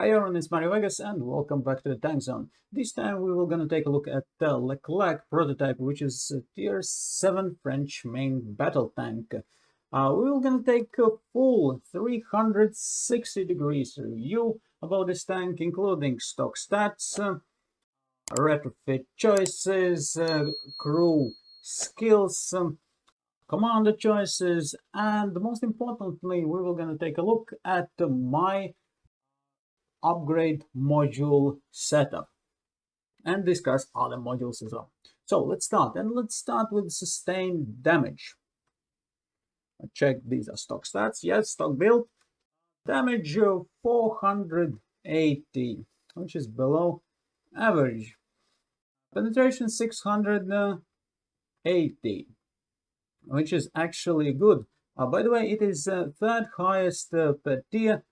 Hi everyone, it's Mario Vegas and welcome back to the Tank Zone. This time we will gonna take a look at the Leclerc Prototype, which is a Tier 7 French main battle tank. We will gonna take a full 360 degrees review about this tank, including stock stats, retrofit choices, crew skills, commander choices, and most importantly, we will gonna take a look at my upgrade module setup and discuss other modules as well. So let's start, and let's start with sustained damage. Check these are stock stats. Yes, stock build. Damage of 480, which is below average. Penetration 680, which is actually good. By the way, it is third highest per tier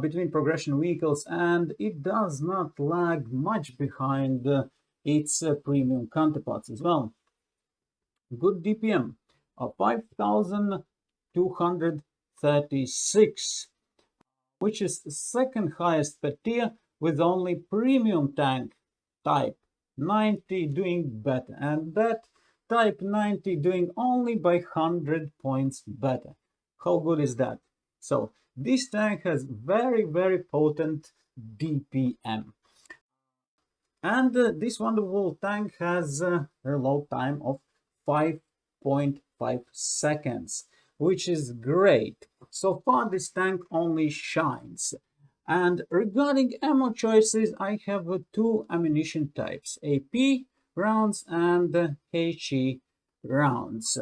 between progression vehicles, and it does not lag much behind its premium counterparts as well. Good DPM of 5,236, which is second highest per tier, with only premium tank type 90 doing better, and that type 90 doing only by 100 points better. How good is that? So this tank has very potent DPM, and this wonderful tank has a reload time of 5.5 seconds, which is great. So far this tank only shines. And regarding ammo choices, I have two ammunition types, AP rounds and HE rounds.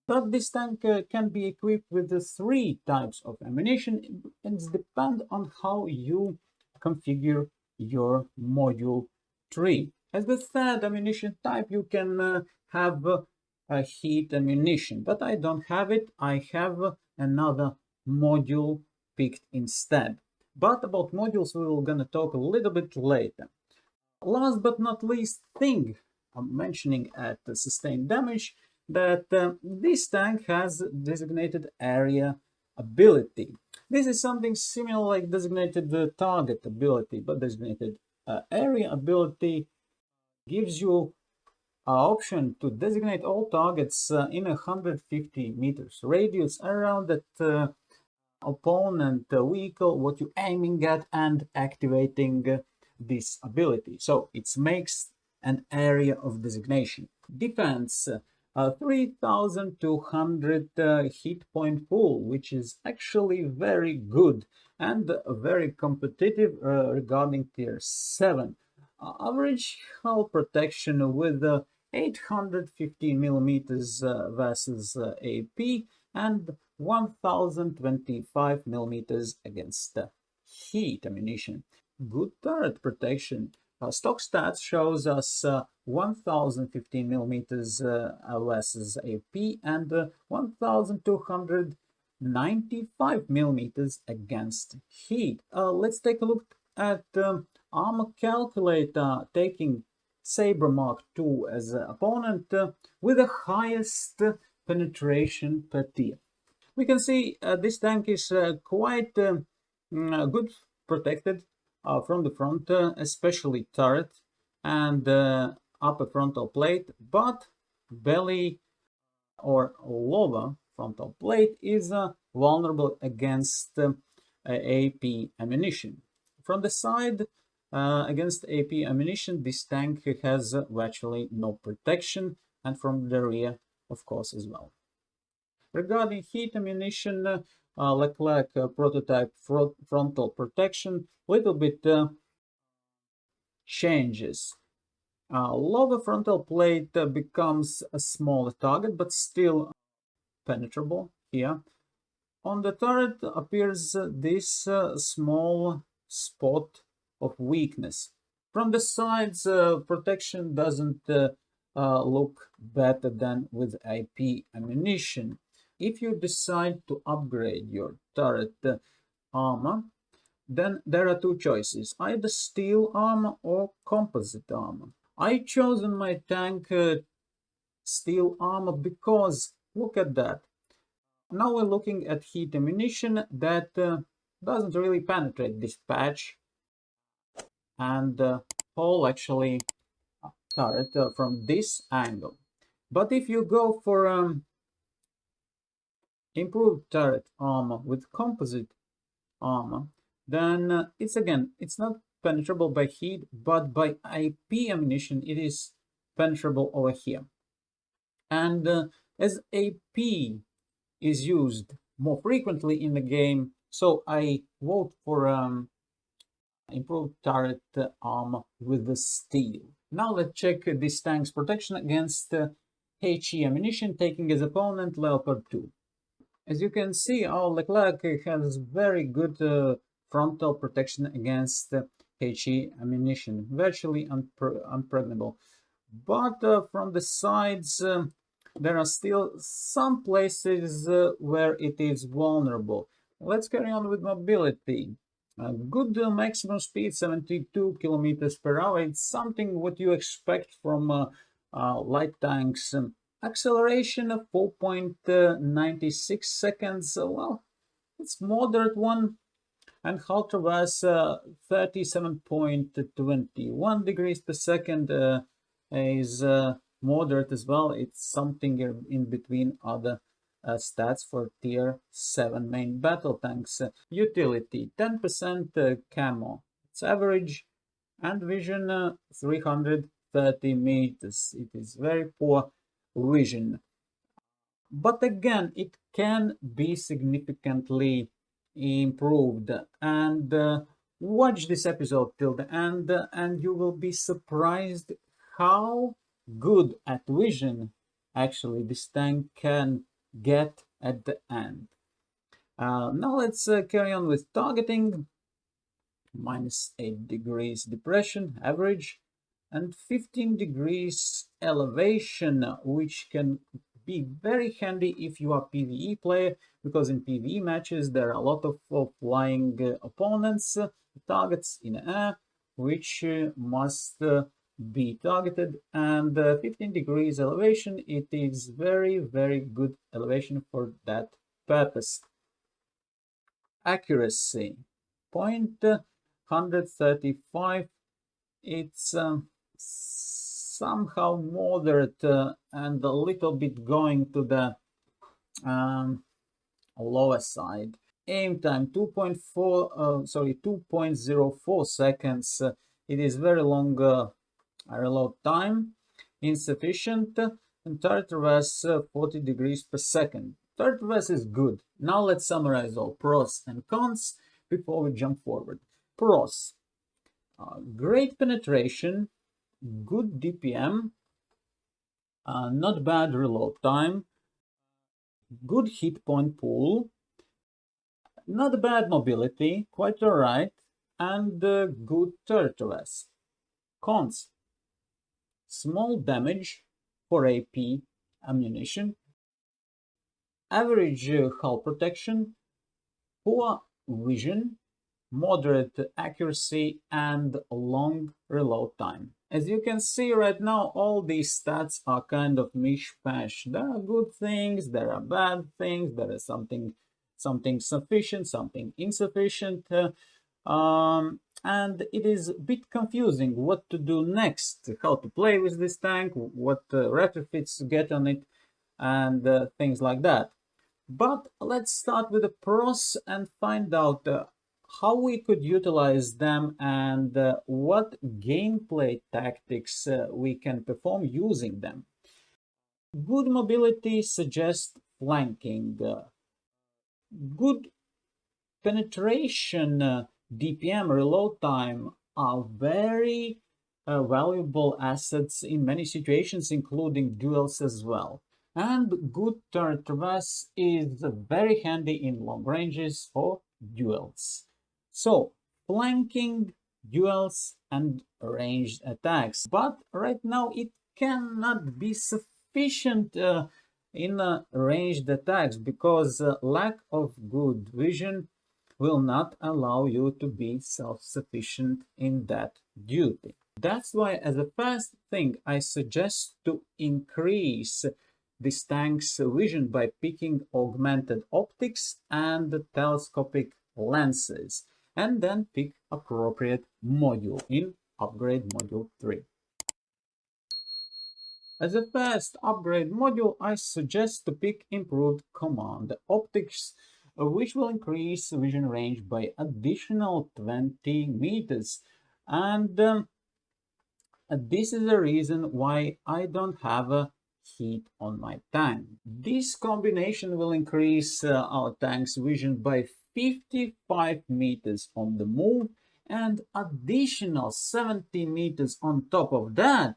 But this tank can be equipped with the three types of ammunition, and it depends on how you configure your module tree. As the third ammunition type, you can have a heat ammunition, but I don't have it. I have another module picked instead. But about modules, we will gonna talk a little bit later. Last but not least thing I'm mentioning at the sustained damage, that this tank has designated area ability. This is something similar like designated target ability, but designated area ability gives you an option to designate all targets in 150 meters radius around that opponent vehicle, what you're aiming at, and activating this ability. So it makes an area of designation. Defense 3200 hit point pool, which is actually very good and very competitive regarding tier 7. Average hull protection with 815 millimeters versus AP and 1025 millimeters against heat ammunition. Good turret protection. Stock stats shows us 1015 millimeters versus AP and 1295 millimeters against heat. Let's take a look at armor calculator, taking Sabre Mark II as an opponent with the highest penetration per tier. We can see this tank is quite good protected from the front, especially turret and upper frontal plate, but belly or lower frontal plate is vulnerable against AP ammunition. From the side, against AP ammunition, this tank has virtually no protection, and from the rear, of course, as well. Regarding heat ammunition, Leclerc Prototype frontal protection, little bit changes. Lower frontal plate becomes a smaller target, but still penetrable here. On the turret appears this small spot of weakness. From the sides, protection doesn't look better than with IP ammunition. If you decide to upgrade your turret armor, then there are two choices, either steel armor or composite armor. I chosen my tank steel armor because look at that. Now we're looking at heat ammunition that doesn't really penetrate this patch and whole actually turret from this angle. But if you go for improved turret armor with composite armor, then it's not penetrable by heat, but by AP ammunition it is penetrable over here. And as AP is used more frequently in the game, so I vote for improved turret armor with the steel. Now let's check this tank's protection against HE ammunition, taking as opponent Leopard 2. As you can see, our Leclerc has very good frontal protection against HE ammunition, virtually unpregnable. But from the sides, there are still some places where it is vulnerable. Let's carry on with mobility. Good maximum speed, 72 kilometers per hour. It's something what you expect from light tanks. Acceleration of 4.96 seconds. Well, it's moderate one. And hull traverse 37.21 degrees per second is moderate as well. It's something in between other stats for tier 7 main battle tanks. Utility 10% camo. It's average and vision 330 meters. It is very poor vision. But again, it can be significantly improved. And watch this episode till the end, and you will be surprised how good at vision actually this tank can get at the end. Now let's carry on with targeting. -8 degrees depression average and 15 degrees elevation, which can be very handy if you are PvE player, because in PvE matches there are a lot of flying opponents, targets in air, which must be targeted, and 15 degrees elevation, it is very good elevation for that purpose. Accuracy, 135, it's somehow moderate and a little bit going to the lower side. Aim time 2.04 seconds. It is very long reload time, insufficient, and turret traverse 40 degrees per second. Turret traverse is good. Now let's summarize all pros and cons before we jump forward. Pros: great penetration, good DPM, not bad reload time, good hit point pool, not bad mobility, quite alright, and good turret traverse. Cons: small damage for AP ammunition, average hull protection, poor vision, moderate accuracy, and long reload time. As you can see right now, all these stats are kind of mishmash. There are good things, there are bad things, there is something sufficient, something insufficient, and it is a bit confusing what to do next, how to play with this tank, what retrofits get on it, and things like that. But let's start with the pros and find out how we could utilize them and what gameplay tactics we can perform using them. Good mobility suggests flanking. Good penetration, DPM, reload time are very valuable assets in many situations, including duels as well. And good turret traverse is very handy in long ranges or duels. So, flanking, duels, and ranged attacks. But right now it cannot be sufficient in ranged attacks because lack of good vision will not allow you to be self-sufficient in that duty. That's why, as a first thing, I suggest to increase this tank's vision by picking augmented optics and telescopic lenses, and then pick appropriate module in upgrade module 3. As a first upgrade module, I suggest to pick improved command optics, which will increase vision range by additional 20 meters. And this is the reason why I don't have a heat on my tank. This combination will increase our tank's vision by 55 meters on the move and additional 70 meters on top of that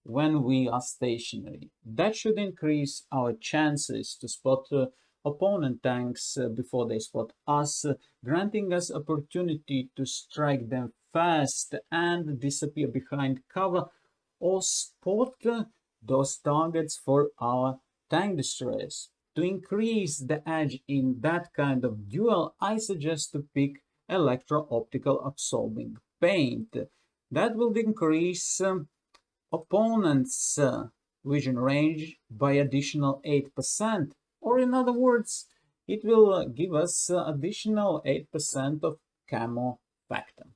when we are stationary. That should increase our chances to spot opponent tanks before they spot us, granting us opportunity to strike them fast and disappear behind cover or spot those targets for our tank destroyers. To increase the edge in that kind of duel, I suggest to pick electro-optical absorbing paint. That will increase opponent's vision range by additional 8%, or in other words, it will give us additional 8% of camo factor.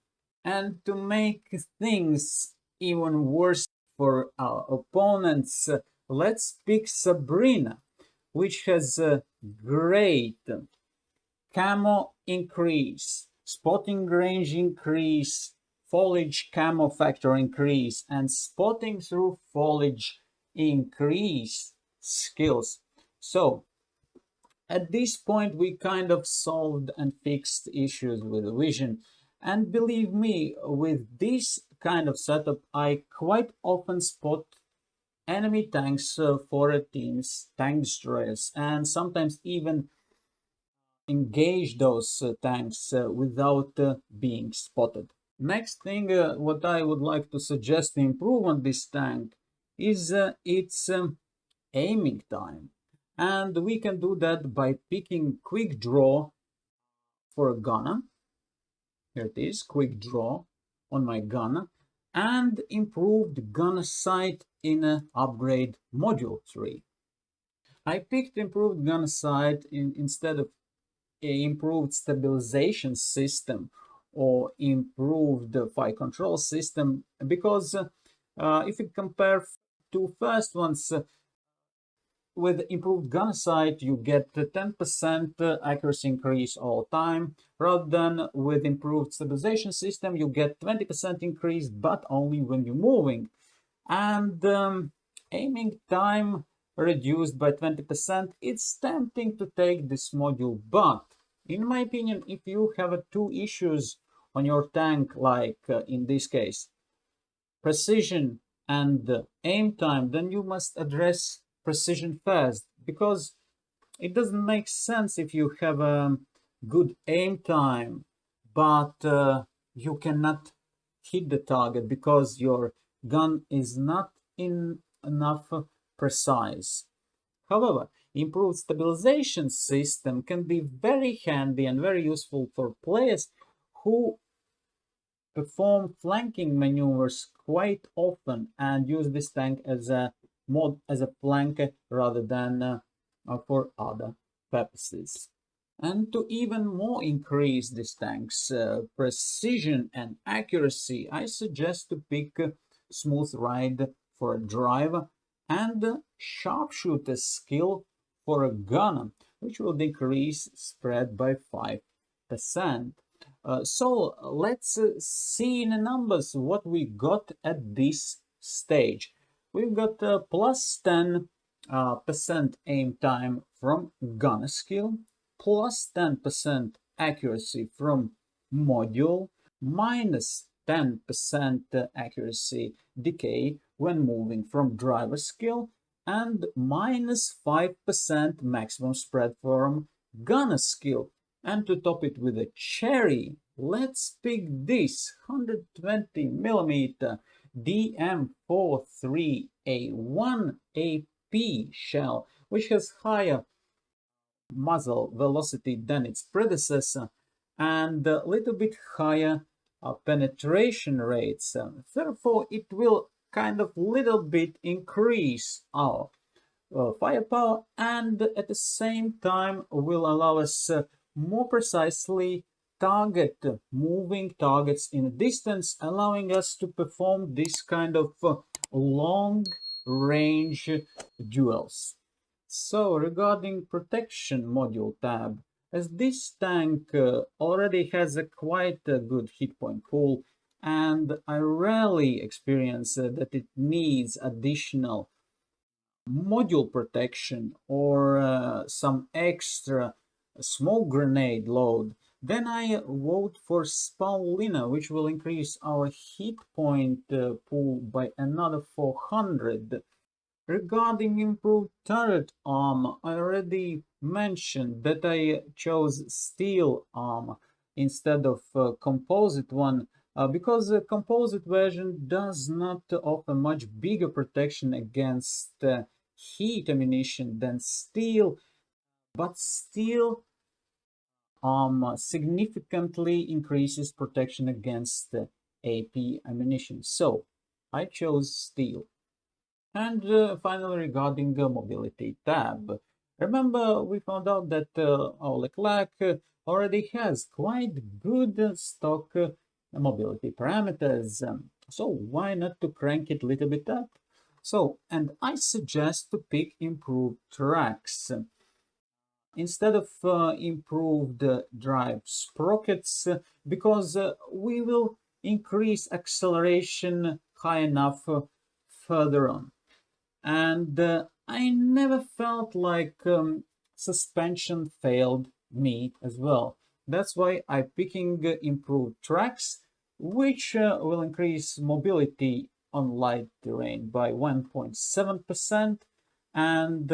And to make things even worse for our opponents, let's pick Sabrina, which has a great camo increase, spotting range increase, foliage camo factor increase, and spotting through foliage increase skills. So at this point we kind of solved and fixed issues with vision, and believe me, with this kind of setup I quite often spot enemy tanks for a team's tank destroyers, and sometimes even engage those tanks without being spotted. Next thing what I would like to suggest to improve on this tank is its aiming time. And we can do that by picking quick draw for a gunner. Here it is, quick draw on my gunner, and improved gunner sight in upgrade module 3. I picked improved gunner sight instead of improved stabilization system or improved fire control system, because if you compare two first ones, with improved gun sight you get 10% accuracy increase all time, rather than with improved stabilization system you get 20% increase, but only when you're moving. And aiming time reduced by 20%. It's tempting to take this module, but in my opinion, if you have two issues on your tank, like in this case, precision and aim time, then you must address precision first, because it doesn't make sense if you have a good aim time, but you cannot hit the target because your gun is not enough precise. However, improved stabilization system can be very handy and very useful for players who perform flanking maneuvers quite often and use this tank as a flanker rather than for other purposes. And to even more increase this tank's precision and accuracy, I suggest to pick smooth ride for a driver and sharpshooter skill for a gunner, which will decrease spread by 5%. So let's see in the numbers what we got at this stage. We've got plus 10% aim time from gunner skill, plus 10% accuracy from module, minus 10% accuracy decay when moving from driver skill, and minus 5% maximum spread from gunner skill. And to top it with a cherry, let's pick this 120mm DM43A1 AP shell, which has higher muzzle velocity than its predecessor and a little bit higher penetration rates. Therefore, it will kind of little bit increase our firepower, and at the same time will allow us more precisely target moving targets in a distance, allowing us to perform this kind of long range duels. So regarding protection module tab, as this tank already has a quite a good hit point pool, and I rarely experience that it needs additional module protection or some extra smoke grenade load, then I vote for Spalina, which will increase our hit point pool by another 400. Regarding improved turret armor, I already mentioned that I chose steel armor instead of composite one because the composite version does not offer much bigger protection against heat ammunition than steel, but steel armor significantly increases protection against AP ammunition. So I chose steel. And finally, regarding the mobility tab, remember we found out that our Leclerc already has quite good stock mobility parameters. So why not to crank it a little bit up? So, and I suggest to pick improved tracks. Instead of improved drive sprockets, because we will increase acceleration high enough further on. And I never felt like suspension failed me as well. That's why I'm picking improved tracks, which will increase mobility on light terrain by 1.7% and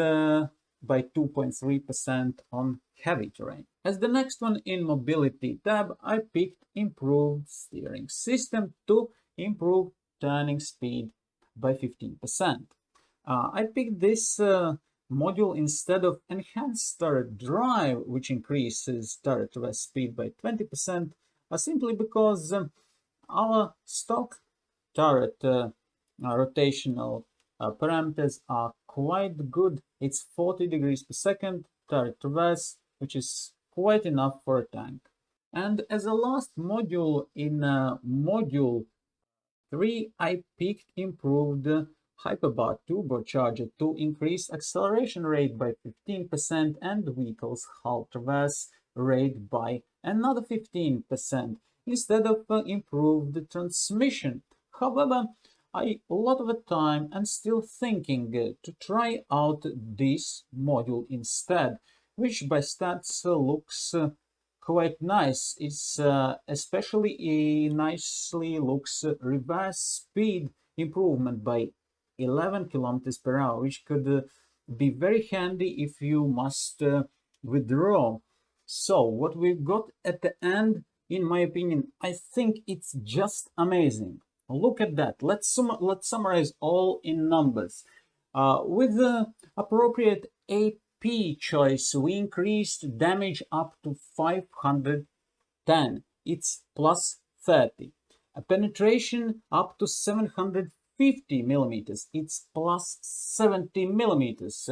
by 2.3% on heavy terrain. As the next one in mobility tab, I picked improved steering system to improve turning speed by 15%. I picked this module instead of enhanced turret drive, which increases turret rest speed by 20%, simply because our stock turret rotational parameters are quite good. It's 40 degrees per second turret reverse, which is quite enough for a tank. And as a last module in module 3, I picked improved Hyperbar turbocharger to increase acceleration rate by 15% and vehicle's hull traverse rate by another 15% instead of improved transmission. However, I a lot of the time and still thinking to try out this module instead, which by stats looks quite nice. It's especially nicely looks reverse speed improvement by 11 kilometers per hour, which could be very handy if you must withdraw. So what we've got at the end, in my opinion, I think it's just amazing. Look at that. Let's summarize all in numbers. With the appropriate AP choice, we increased damage up to 510. It's plus 30. A penetration up to 750 millimeters. It's plus 70 millimeters.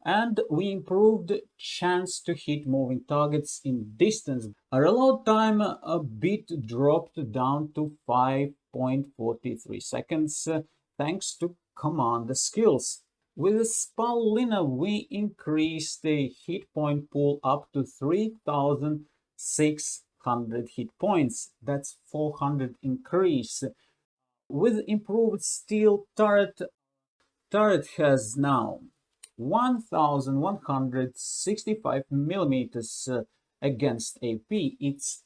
And we improved chance to hit moving targets in distance. Our reload time a bit dropped down to 5.43 seconds thanks to command skills. With Spalina, we increased the hit point pool up to 3,600 hit points. That's 400 increase. With improved steel turret has now 1,165 millimeters against AP. It's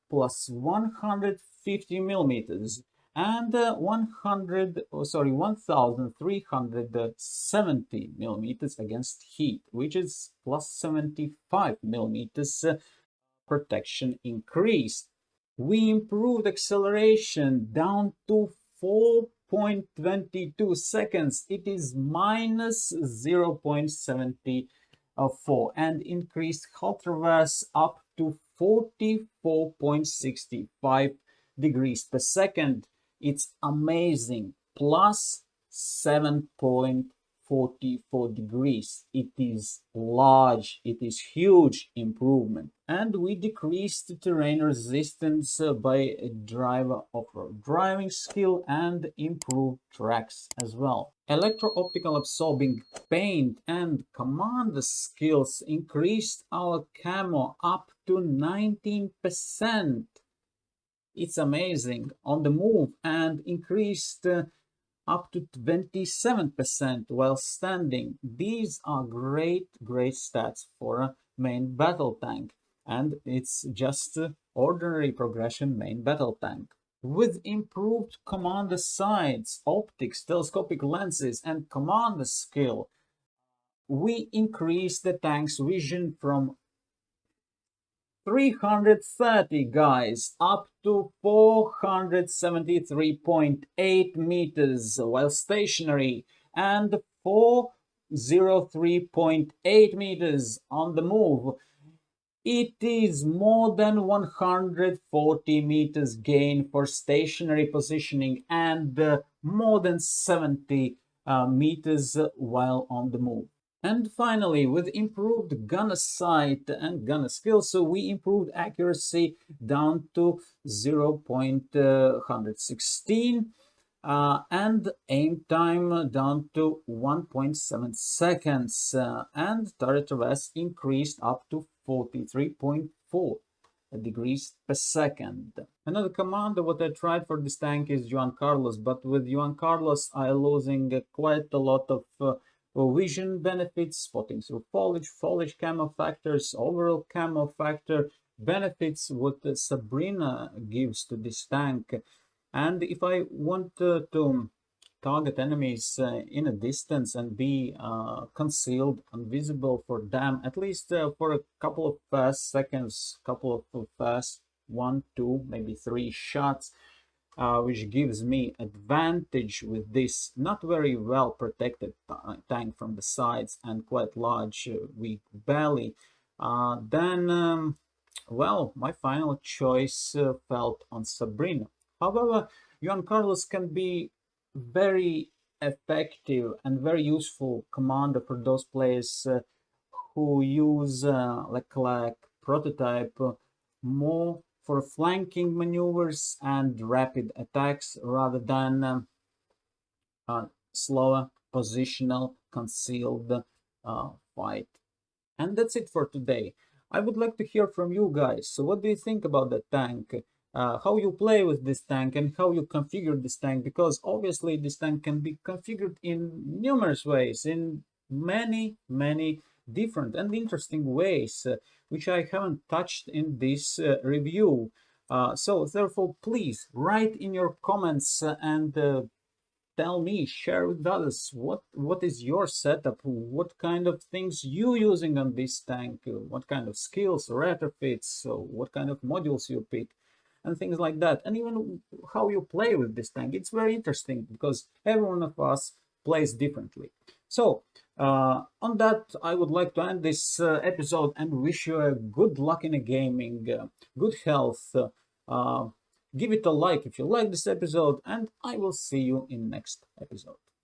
plus 150 millimeters and 1,370 millimeters against heat, which is plus 75 millimeters protection increase. We improved acceleration down to 4.22 seconds. It is minus 0.74 and increased hull traverse up to 44.65 degrees per second. It's amazing. Plus 7.4 44 degrees. It is large, it is huge improvement. And we decreased the terrain resistance by a driver off-road driving skill and improved tracks as well. Electro-optical absorbing paint and command skills increased our camo up to 19%. It's amazing on the move, and increased up to 27% while standing. These are great stats for a main battle tank, and it's just ordinary progression main battle tank. With improved commander sights, optics, telescopic lenses, and commander skill, we increase the tank's vision from 330 guys up to 473.8 meters while stationary, and 403.8 meters on the move. It is more than 140 meters gain for stationary positioning, and more than 70 meters while on the move. And finally, with improved gunner sight and gunner skills, so we improved accuracy down to 0.116 and aim time down to 1.7 seconds, and turret arrest increased up to 43.4 degrees per second. Another commander what I tried for this tank is Juan Carlos, but with Juan Carlos I losing quite a lot of vision benefits, spotting through foliage camo factors, overall camo factor benefits what Sabrina gives to this tank. And if I want to target enemies in a distance and be concealed, invisible for them, at least for a couple of fast seconds, couple of fast 1, 2, maybe 3 shots, which gives me advantage with this not very well protected tank from the sides and quite large weak belly, then well, my final choice fell on Sabrina. However, Juan Carlos can be very effective and very useful commander for those players who use Leclerc Prototype more for flanking maneuvers and rapid attacks rather than slower positional concealed fight. And that's it for today. I would like to hear from you guys. So what do you think about the tank? How you play with this tank and how you configure this tank? Because obviously this tank can be configured in numerous ways, in many different and interesting ways, which I haven't touched in this review. So therefore, please write in your comments and tell me, share with others what is your setup, what kind of things you using on this tank, what kind of skills, retrofits, so what kind of modules you pick, and things like that, and even how you play with this tank. It's very interesting because every one of us plays differently. So on that, I would like to end this episode and wish you a good luck in the gaming, good health. Give it a like if you like this episode, and I will see you in next episode.